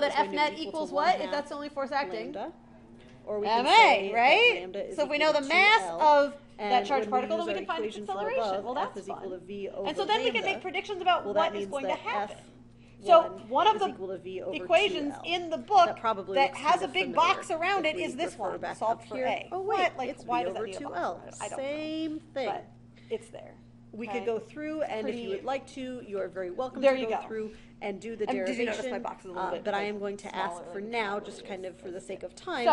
know that F net equals what if that's the only force acting? Lambda. Or we can say right? lambda is so if we equal know the to mass 2L. of that charged particle, then we can find its acceleration. Well, that's fun. And so then we can make predictions about what is going to happen. So one of the equations in the book that has a big box around it is this one, solved for A. Oh wait, it's V over 2L. Same thing. But it's there. We could go through, and if you would like to, you are very welcome to go through and do the derivation. Did you notice my box is a little bit but I am going to ask for now, just kind of for the sake of time,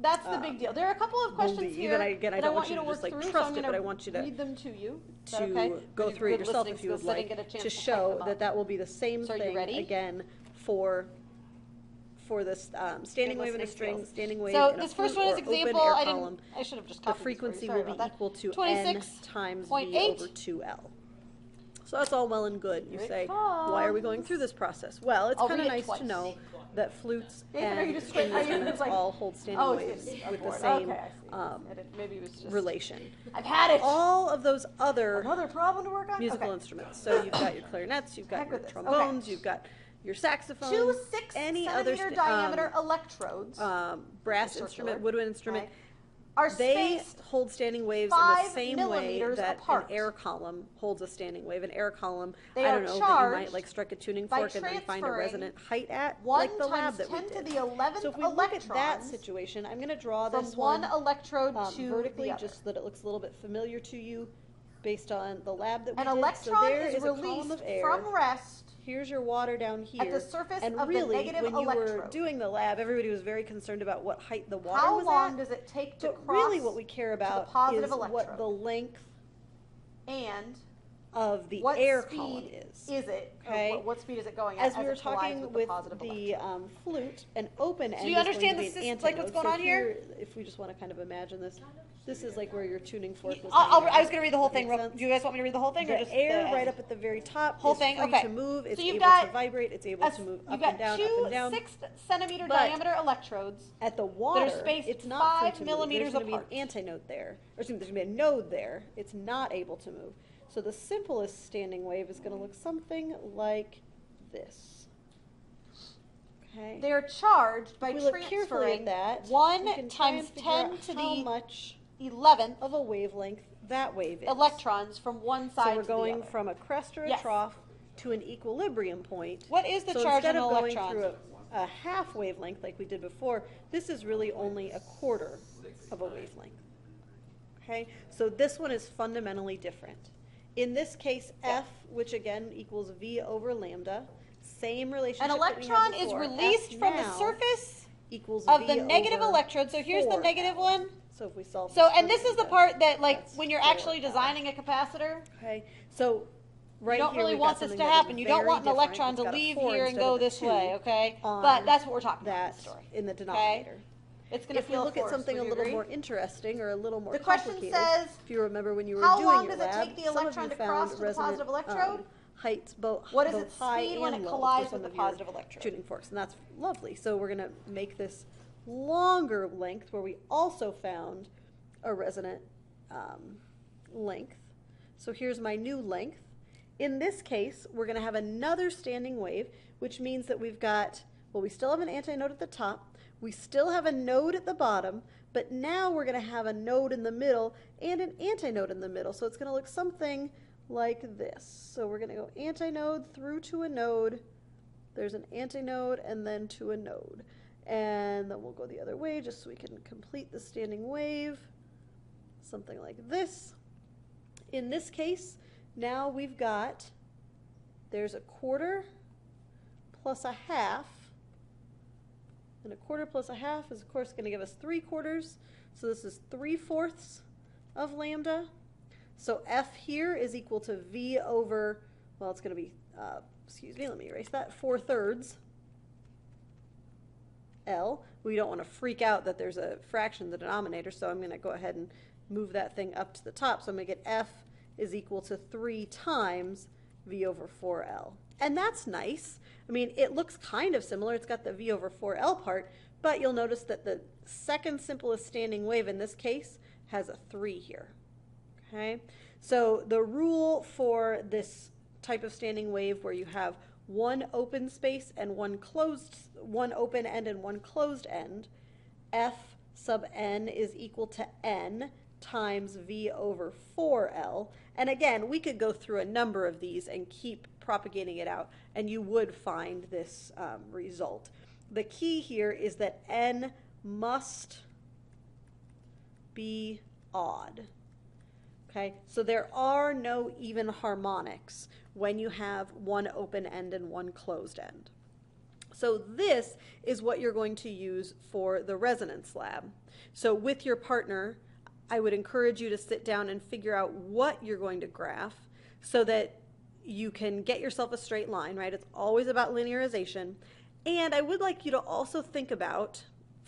that's the big deal. There are a couple of questions here that I want you to work through, so I'm going to read them to you. Go through it yourself if you would like, to show that will be the same thing again for this standing wave in a string, standing wave in a flute, this first one is example. I should have just copied the frequency will be equal to n times v over 2L. So that's all well and good. You say, why are we going through this process? Well, it's kind of nice to know that flutes and instruments all hold standing waves with the same relation. I've had it. All of those other another problem to work on? musical instruments. So you've got your clarinets, you've got your trombones, you've got your saxophone, 2 6-centimeter diameter electrodes, brass instrument, woodwind instrument. Are they hold standing waves in the same way that an air column holds a standing wave. An air column, I don't know, that you might like strike a tuning fork and then find a resonant height at, like the lab that we did. 1 × 10⁻11 so if we look at that situation, I'm going to draw this one electrode to vertically, the other, just so that it looks a little bit familiar to you, based on the lab that we An did. electron so there is a column of air. From rest. Here's your water down here. At the surface and of really, the negative when you electrode. were doing the lab, everybody was very concerned about what height the water How was long at. does it take to But cross really what we care about is what the length and of the what air speed column is. Is it? Okay. What speed is it going at? As we were talking with the flute, an open end do you understand this is like what's going on here? If we just want to kind of imagine this, this is like where your tuning fork was. I was going to read the whole thing. Do you guys want me to read the whole thing? The air right up at the very top whole is thing? free to move. It's able to vibrate. It's able to move up and down, up and down. You've got 2 6-centimeter diameter electrodes at the water, that are spaced it's not 5 free to millimeters move. There's apart. going to be an antinode there. Or excuse me, there's going to be a node there. It's not able to move. So the simplest standing wave is going to look something like this. Okay. They're charged by transferring that 1 times 10 to the 11th of a wavelength that wave is. Electrons from one side to the other. So we're going from a crest or a trough to an equilibrium point. What is the charge on an electron? Instead of going through a half wavelength like we did before, this is really only a quarter of a wavelength. Okay, so this one is fundamentally different. In this case, F, which again equals V over lambda, same relationship. An electron is released from the surface of the negative electrode. So here's the negative one. So if we solve and this is the part that, like, when you're actually designing a capacitor, okay, so you don't really want this to happen. You don't want an electron to leave here and go this way, okay? But that's what we're talking about in the story. In the denominator. Okay? It's going to feel look at something a little more interesting or a little more complicated. The question says, if you remember when you were how doing long your does it lab, take the electron to cross to the positive electrode? Heights, both what is its high speed when and it low collides with the positive electrode? Tuning forks, and that's lovely. So we're going to make this longer length where we also found a resonant length. So here's my new length. In this case, we're going to have another standing wave, which means that we've got, well, we still have an antinode at the top. We still have a node at the bottom, but now we're going to have a node in the middle and an antinode in the middle. So it's going to look something like this. So we're going to go antinode through to a node. There's an antinode and then to a node. And then we'll go the other way just so we can complete the standing wave. Something like this. In this case, now we've got, there's a quarter plus a half. And a quarter plus a half is, of course, going to give us 3/4. So this is 3/4 of lambda. So F here is equal to V over, well, it's going to be, excuse me, let me erase that, 4/3 L. We don't want to freak out that there's a fraction in the denominator, so I'm going to go ahead and move that thing up to the top. So I'm going to get F is equal to 3 times V over 4L. And that's nice. I mean, it looks kind of similar. It's got the V over 4L part, but you'll notice that the second simplest standing wave in this case has a 3 here. Okay? So the rule for this type of standing wave where you have one open space and one open end and one closed end, F sub n is equal to n times v over 4L. And again, we could go through a number of these and keep propagating it out, and you would find this result. The key here is that n must be odd. Okay, so there are no even harmonics when you have one open end and one closed end. So this is what you're going to use for the resonance lab. So with your partner, I would encourage you to sit down and figure out what you're going to graph so that you can get yourself a straight line, right? It's always about linearization. And I would like you to also think about,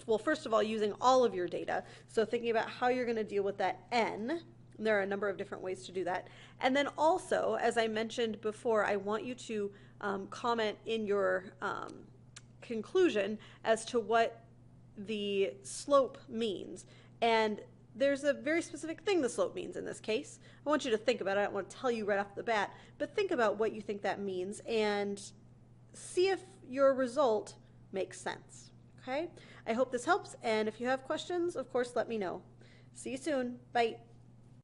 well, first of all, using all of your data. So thinking about how you're going to deal with that n. There are a number of different ways to do that. And then also, as I mentioned before, I want you to comment in your conclusion as to what the slope means. And there's a very specific thing the slope means in this case. I want you to think about it. I don't want to tell you right off the bat, but think about what you think that means and see if your result makes sense. Okay? I hope this helps, and if you have questions, of course, let me know. See you soon. Bye.